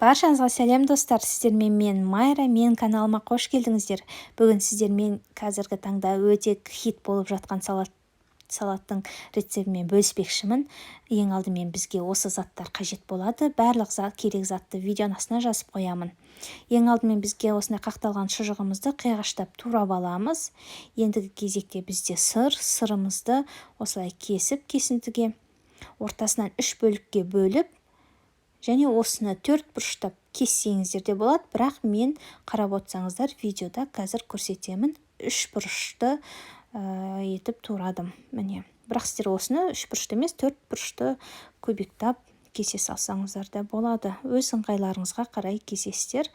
Баршаңызға сәлем достар, сіздермен мен Майра, мен каналыма қош келдіңіздер. Бүгін сіздермен қазіргі таңда өте хит болып жатқан салаттың рецептімен бөліспекшімін. Ең алдымен бізге осы заттар қажет болады. Барлық керек затты видеоның астына жазып қоямын. Ең алдымен бізге осындай қақталған шұжығымызды қиғаштап турап аламыз. Ендігі кезекте бізде сырымызды осылай кесіп кесіндіге ортасынан 3 бөлікке бөліп, және осыны 4 бұрыштап кессеңіздер де болады, бірақ мен қарап отырсаңыздар видеода қазір көрсетемін 3 бұрышты етіп турадым. Міне, бірақ сіздер осыны 3 бұрышты емес 4 бұрышты көбіктап кесе салсаңыздар да болады. Өз ыңғайларыңызға қарай кесесіздер.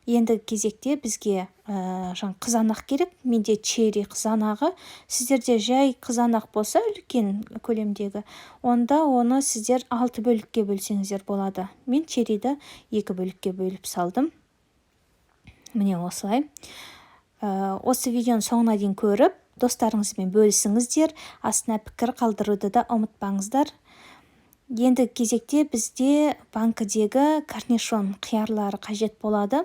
Енді кезекте бізге қызанақ керек. Менде черри қызанағы. Сіздерде жай қызанақ болса, үлкен көлемдегі, онда оны сіздер 6 бөлікке бөлсеңіздер болады. Мен черриді 2 бөлікке бөліп салдым. Міне осылай. Осы видеоның соңына дейін көріп, достарыңызбен бөлісіңіздер. Астына пікір қалдыруды да ұмытпаңыздар. Енді кезекте бізде банкідегі корнишон қиярлары қажет болады.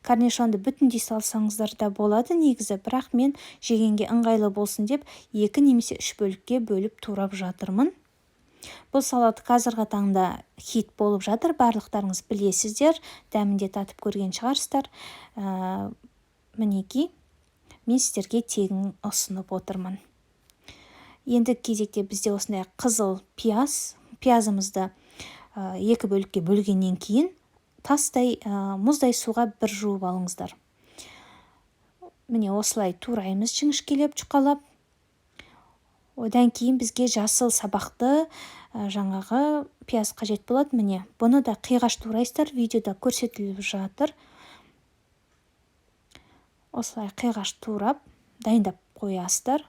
Корнишонды бүтіндей салсаңыздар да болады негізі, бірақ мен жегенге ыңғайлы болсын деп 2 немесе 3 бөлікке бөліп турап жатырмын. Бұл салат қазіргі таңда хит болып жатыр, барлықтарыңыз білесіздер, дәмінде татып көрген шығарсыздар. Мінекей, мен сіздерге тегін ұсынып отырмын. Енді кезекте бізде осындай қызыл пиязымызды 2 бөлікке бөлгеннен кейін мұздай суға бір жуып алыңыздар. Міне осылай тураймыз жіңішкелеп, жұқалап. Одан кейін бізге жасыл сабақты жаңағы пияз қажет болады. Міне, бұны да қиғаш турайсыздар, видеода көрсетіліп жатыр. Осылай қиғаш турап, дайындап қоясыздар.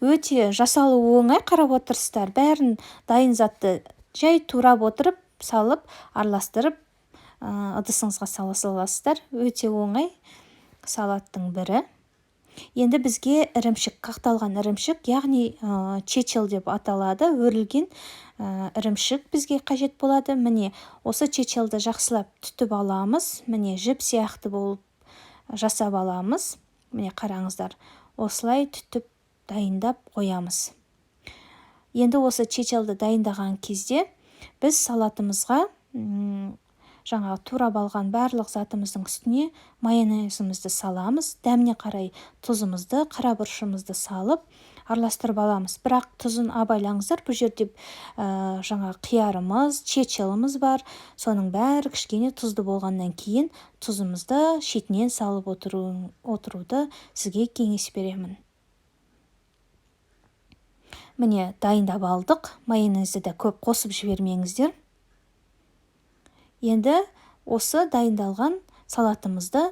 Өте жасалу оңай, қарап отырсыздар. Бәрін дайын затты жай турап отырып, салып, араластырып, ыдысыңызға сала саласыздар. Өте оңай салаттың бірі. Енді бізге ірімшік, қақталған ірімшік, яғни чечил деп аталады, өрілген ірімшік бізге қажет болады. Міне, осы чечилді жақсылап түтіп аламыз. Міне, жіп сияқты болып жасап аламыз. Міне, қараңыздар, осылай түтіп дайындап қоямыз. Енді осы чечилді дайындаған кезде біз салатымызға жаңағы турап алған барлық затымыздың үстіне майонезімізді саламыз. Дәміне қарай тұзымызды, қарабұршымызды салып араластырып аламыз. Бірақ тұзын абайлаңыздар, бұл жерде жаңағы қиярымыз, чечиліміз бар. Соның бәрі кішкене тұзды болғаннан кейін тұзымызды шетінен салып отыруды сізге кеңес беремін. Міне, дайындап алдық. Майонезді де көп қосып жібермеңіздер. Енді осы дайындалған салатымызды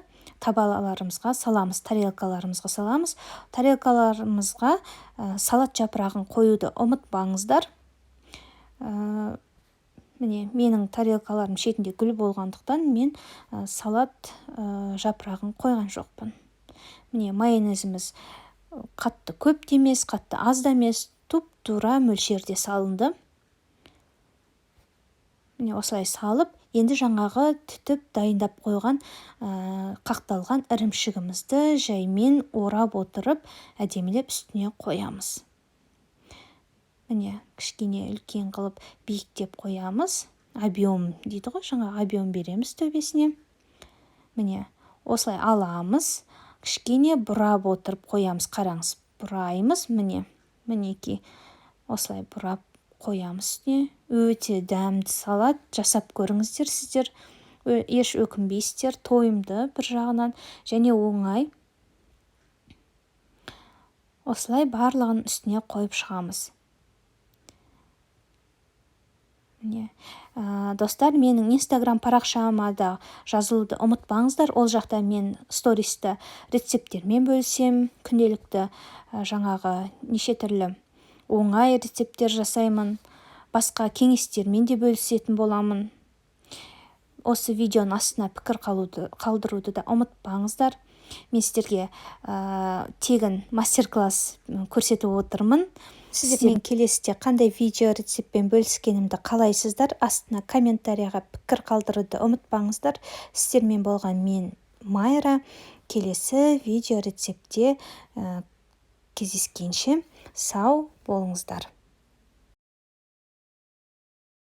табаларымызға саламыз, тарелкаларымызға саламыз. Тарелкаларымызға салат жапырағын қоюды ұмытпаңыздар. Міне, менің тарелкаларым шетінде гүл болғандықтан мен салат жапырағын қойған жоқпын. Міне, майонезіміз қатты көп те емес, қатты аз да емес, тура мөлшерде салынды. Міне, осылай салып, енді жаңағы түтіп дайындап қойған қақталған ірімшігімізді жаймен орап отырып, әдемілеп үстіне қоямыз. Міне, кішкене үлкен қылып биіктеп қоямыз. Объем дейді ғой, жаңағы объем береміз төбесіне. Міне, осылай аламыз. Кішкене бұрап отырып қоямыз. Қараңыз, бұраймыз. Мінекей, осылай бұрап қоямыз үстіне. Өте дәмді салат, жасап көріңіздер сіздер. Еш өкінбейсіздер, тойымды бір жағынан, және оңай. Осылай барлығын үстіне қойып шығамыз. Достар, менің инстаграм парақшама да жазылуды ұмытпаңыздар. Ол жақта мен стористі рецепттермен бөлсем, күнделікті жаңағы неше түрлі оңай рецепттер жасаймын. Басқа кеңестермен де бөлісетін боламын. Осы видеоның астына пікір қалдыруды да ұмытпаңыздар. Мен сіздерге тегін мастер-класс көрсетіп отырмын. сіздермен келесіде қандай видео рецептпен бөліскенімді қалайсыздар? Астына комментарияға пікір қалдыруды ұмытпаңыздар. Сіздермен болған мен Майра. Келесі видео рецептте кездескенше сау болыңыздар.